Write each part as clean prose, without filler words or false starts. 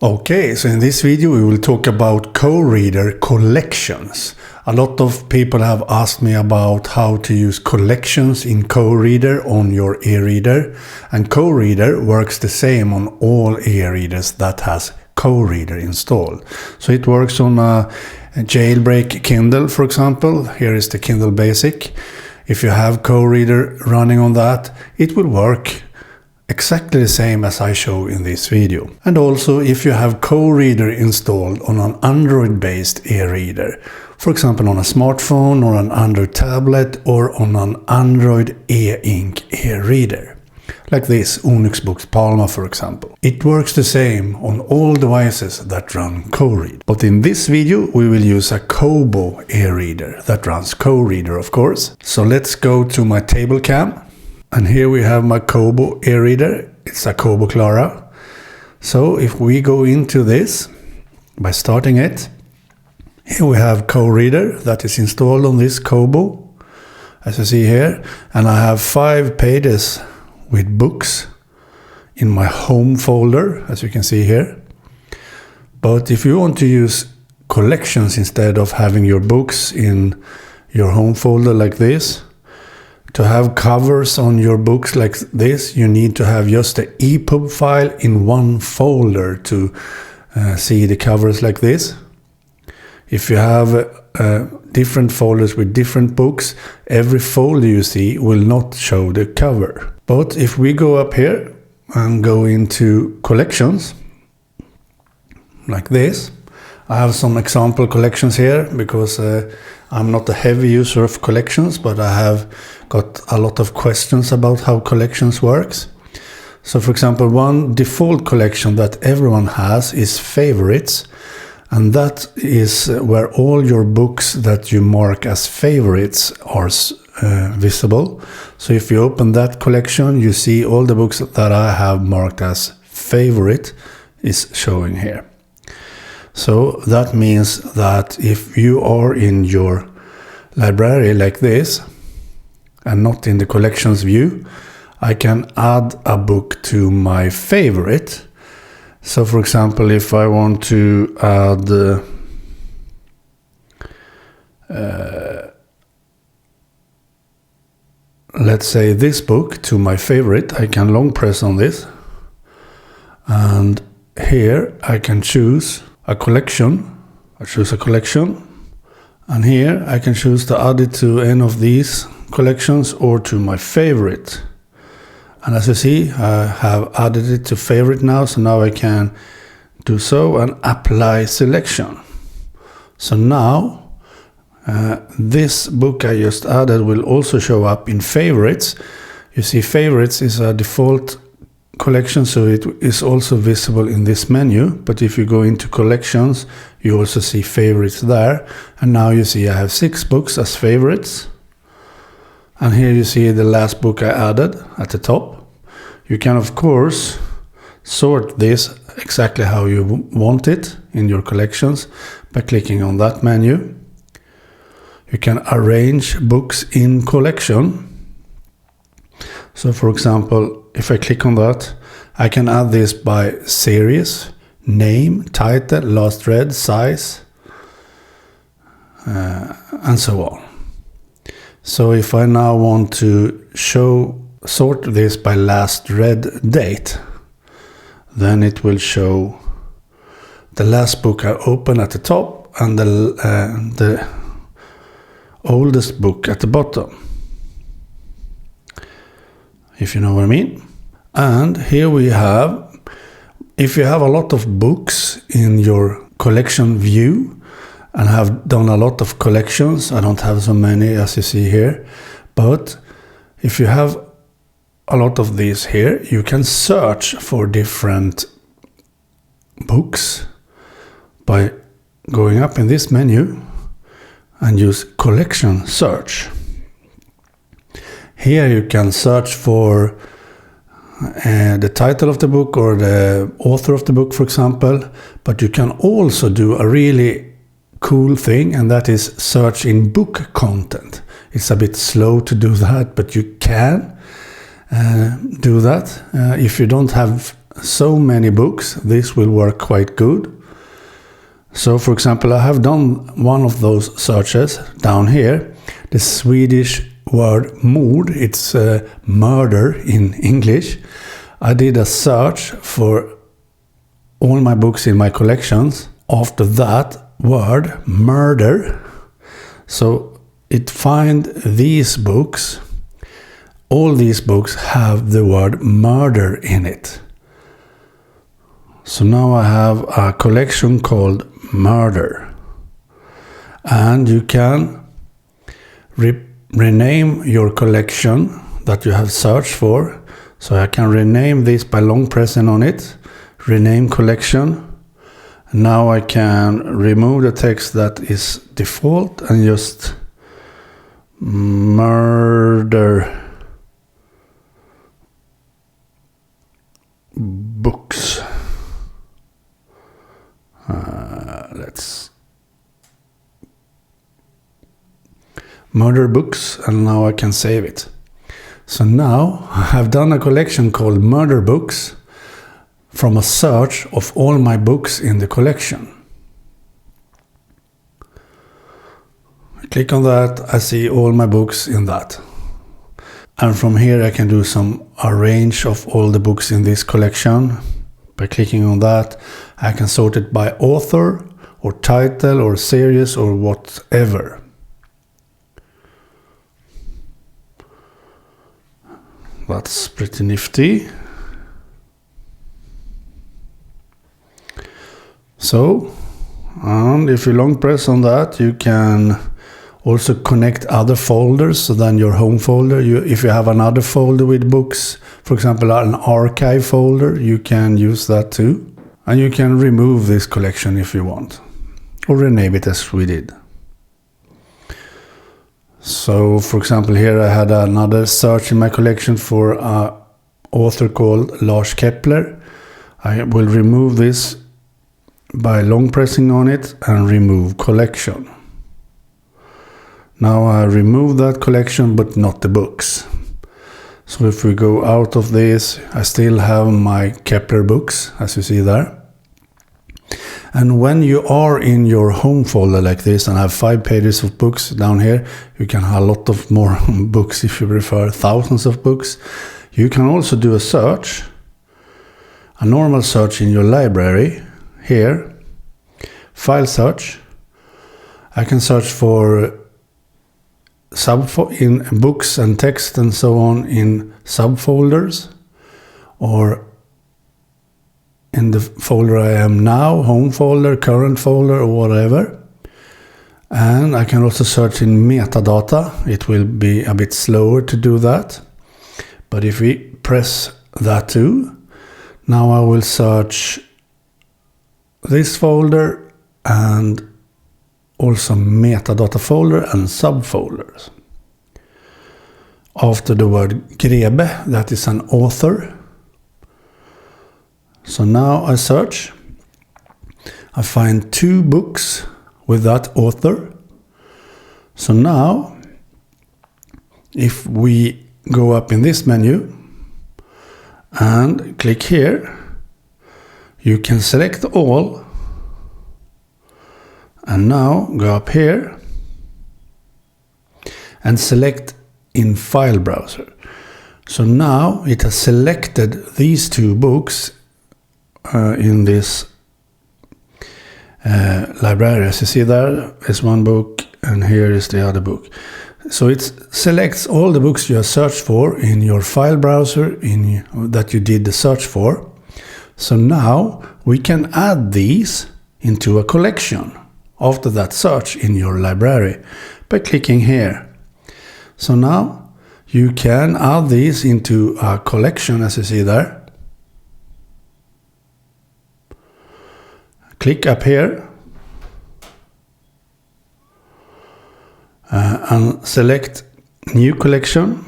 Okay, so in this video we will talk about KOReader collections. A lot of people have asked me about how to use collections in KOReader on your e-reader, and KOReader works the same on all e-readers that has KOReader installed. So it works on a Jailbreak Kindle, for example. Here is the Kindle Basic. If you have KOReader running on that, it will work exactly the same as I show in this video. And also if you have KOReader installed on an Android-based e-reader, for example on a smartphone or an Android tablet or on an Android e-ink e-reader, like this Onyx Boox Palma, for example. It works the same on all devices that run KOReader. But in this video we will use a Kobo e-reader that runs KOReader, of course. So let's go to my Tablecam. And here we have my Kobo e-reader. It's a Kobo Clara. So if we go into this by starting it, here we have KOReader that is installed on this Kobo, as you see here. And I have 5 pages with books in my home folder, as you can see here. But if you want to use collections instead of having your books in your home folder like this, to have covers on your books like this, you need to have just the EPUB file in one folder to see the covers like this. If you have different folders with different books, every folder you see will not show the cover. But if we go up here and go into collections, like this, I have some example collections here because I'm not a heavy user of collections, but I have got a lot of questions about how collections works. So for example, one default collection that everyone has is favorites, and that is where all your books that you mark as favorites are visible. So if you open that collection, you see all the books that I have marked as favorite is showing here. So that means that if you are in your library like this and not in the collections view, I can add a book to my favorite. So for example, if I want to add let's say this book to my favorite, I can long press on this, and here I can choose a collection. I choose a collection, and here I can choose to add it to any of these collections or to my favorite. And as you see, I have added it to favorite now, so now I can do so and apply selection. So now this book I just added will also show up in favorites. You see, favorites is a default collection, so it is also visible in this menu. But if you go into collections, you also see favorites there. And now you see I have 6 books as favorites. And here you see the last book I added at the top. You can of course sort this exactly how you want it in your collections by clicking on that menu. You can arrange books in collection. So for example, if I click on that, I can add this by series, name, title, last read, size, and so on. So if I now want to sort this by last read date, then it will show the last book I opened at the top and the oldest book at the bottom, if you know what I mean. And here we have, if you have a lot of books in your collection view and have done a lot of collections, I don't have so many as you see here, but if you have a lot of these here, you can search for different books by going up in this menu and use collection search. Here you can search for the title of the book or the author of the book, for example, but you can also do a really cool thing, and that is search in book content. It's a bit slow to do that, but you can do that. If you don't have so many books, this will work quite good. So for example, I have done one of those searches down here. The Swedish word mord, it's murder in English. I did a search for all my books in my collections after that word murder. So it find these books. All these books have the word murder in it. So now I have a collection called Murder. And you can rename your collection that you have searched for. So I can rename this by long pressing on it. Rename collection. Now I can remove the text that is default and just murder books. Let's murder books, and now I can save it. So now I have done a collection called Murder Books from a search of all my books in the collection. I click on that, I see all my books in that. And from here I can do some arrange of all the books in this collection. By clicking on that, I can sort it by author or title or series or whatever. That's pretty nifty. So, and if you long press on that, you can also connect other folders than your home folder. If you have another folder with books, for example an archive folder, you can use that too. And you can remove this collection if you want, or rename it as we did. So for example here I had another search in my collection for an author called Lars Kepler. I will remove this by long pressing on it and remove collection. Now I remove that collection but not the books. So if we go out of this, I still have my Kepler books, as you see there. And when you are in your home folder like this and have 5 pages of books down here, you can have a lot of more books if you prefer, thousands of books. You can also do a search, a normal search in your library. Here, file search. I can search for in books and text and so on in subfolders, or in the folder I am now, home folder, current folder, or whatever. And I can also search in metadata. It will be a bit slower to do that, but if we press that too, now I will search this folder and also metadata folder and subfolders. After the word Grebe, that is an author. So now I search. I find 2 books with that author. So now, if we go up in this menu and click here, you can select all. And now go up here and select in file browser. So now it has selected these 2 books in this library. As you see, there is one book and here is the other book. So it selects all the books you have searched for in your file browser that you did the search for. So now we can add these into a collection after that search in your library by clicking here. So now you can add these into a collection, as you see there. Click up here and select new collection,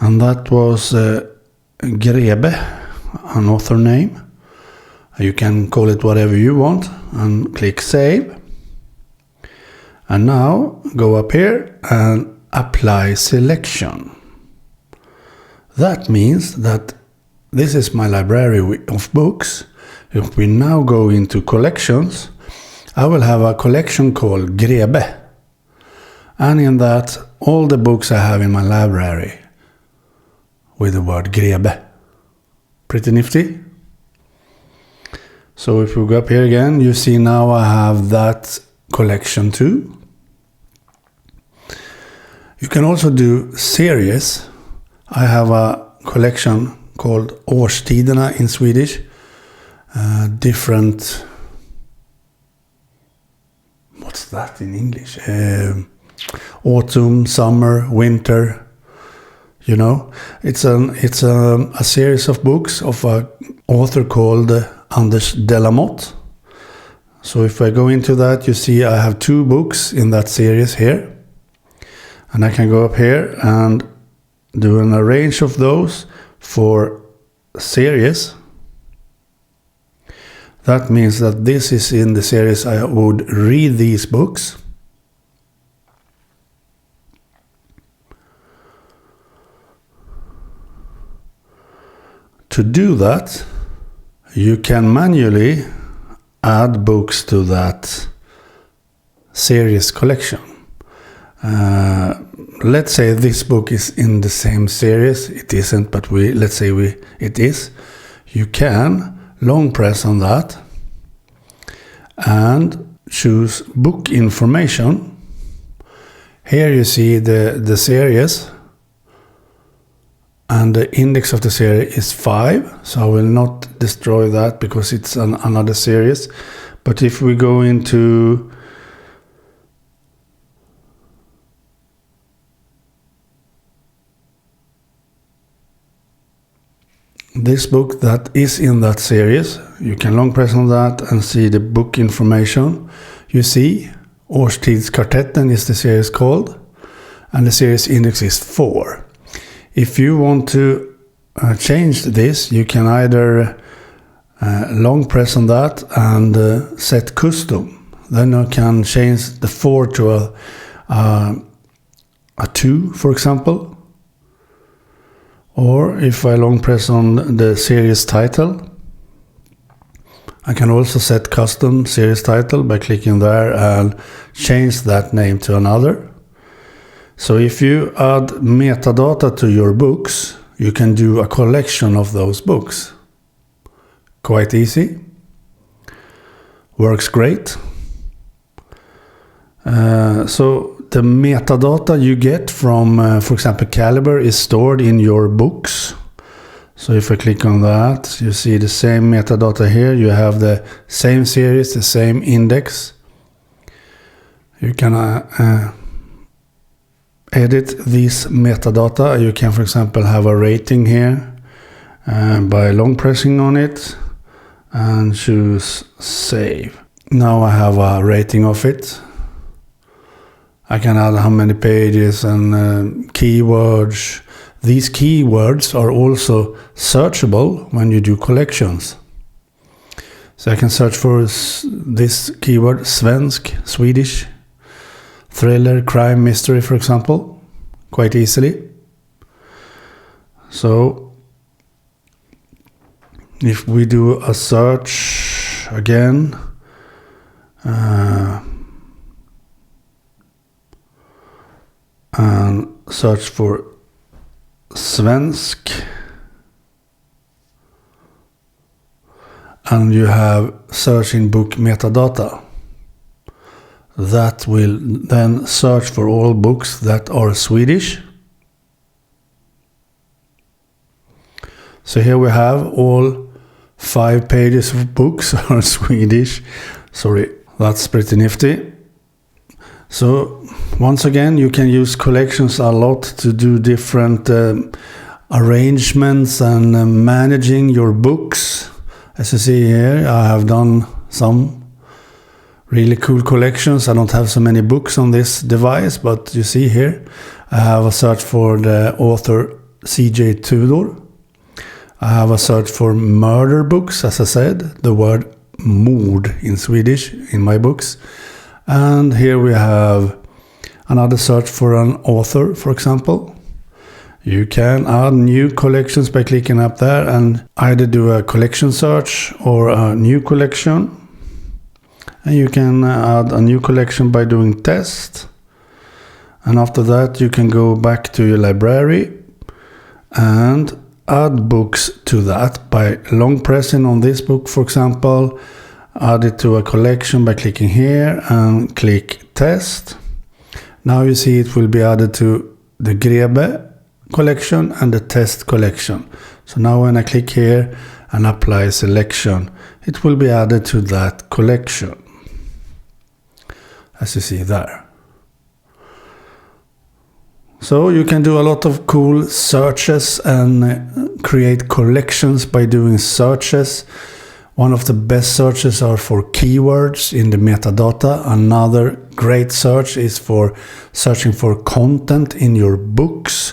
and that was Grebe, an author name. You can call it whatever you want and click save. And now go up here and apply selection. That means that this is my library of books. If we now go into collections, I will have a collection called Grebe. And in that, all the books I have in my library with the word Grebe. Pretty nifty. So if we go up here again, you see now I have that collection too. You can also do series. I have a collection called Årstiderna in Swedish. Different... What's that in English? Autumn, summer, winter. You know, it's a series of books of an author called Anders Delamotte. So if I go into that, you see I have 2 books in that series here. And I can go up here and do an arrange of those for series. That means that this is in the series I would read these books. To do that, you can manually add books to that series collection. Let's say this book is in the same series. It isn't, but let's say it is. You can long press on that and choose book information. Here you see the series, and the index of the series is 5, so I will not destroy that because it's another series. But if we go into this book that is in that series, you can long press on that and see the book information. You see Årstidskvartetten is the series called, and the series index is 4. If you want to change this, you can either long press on that and set custom. Then you can change the 4 to a 2, for example. Or if I long press on the series title, I can also set custom series title by clicking there and change that name to another. So if you add metadata to your books, you can do a collection of those books. Quite easy. Works great. So the metadata you get from, for example, Caliber is stored in your books. So if I click on that, you see the same metadata here. You have the same series, the same index. You can edit these metadata. You can, for example, have a rating here by long pressing on it and choose save. Now I have a rating of it. I can add how many pages and keywords. These keywords are also searchable when you do collections. So I can search for this keyword, svensk, Swedish, thriller, crime, mystery, for example, quite easily. So if we do a search again, and search for svensk, and you have search in book metadata, that will then search for all books that are Swedish. So here we have all 5 pages of books are Swedish. Sorry, that's pretty nifty. So once again, you can use collections a lot to do different arrangements and managing your books. As you see here, I have done some really cool collections. I don't have so many books on this device, but you see here, I have a search for the author C.J. Tudor. I have a search for murder books, as I said, the word mord in Swedish in my books. And here we have another search for an author, for example. You can add new collections by clicking up there and either do a collection search or a new collection. And you can add a new collection by doing test. And after that you can go back to your library and add books to that by long pressing on this book, for example. Add it to a collection by clicking here and click test. Now you see it will be added to the Grebe collection and the test collection. So now when I click here and apply selection, it will be added to that collection, as you see there. So you can do a lot of cool searches and create collections by doing searches. One of the best searches are for keywords in the metadata. Another great search is for searching for content in your books,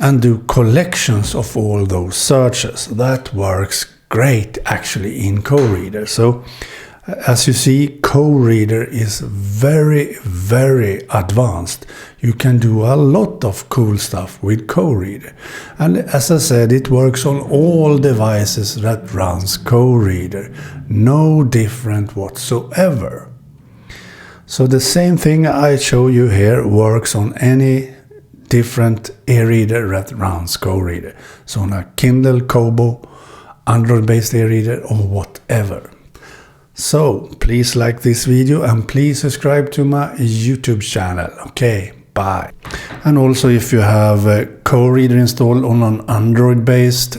and do collections of all those searches. That works great actually in KOReader. So as you see, KOReader is very, very advanced. You can do a lot of cool stuff with KOReader. And as I said, it works on all devices that runs KOReader. No different whatsoever. So the same thing I show you here works on any different e-reader that runs KOReader. So on a Kindle, Kobo, Android-based e-reader or whatever. So please like this video and please subscribe to my YouTube channel. Okay, bye. And also if you have KOReader installed on an Android-based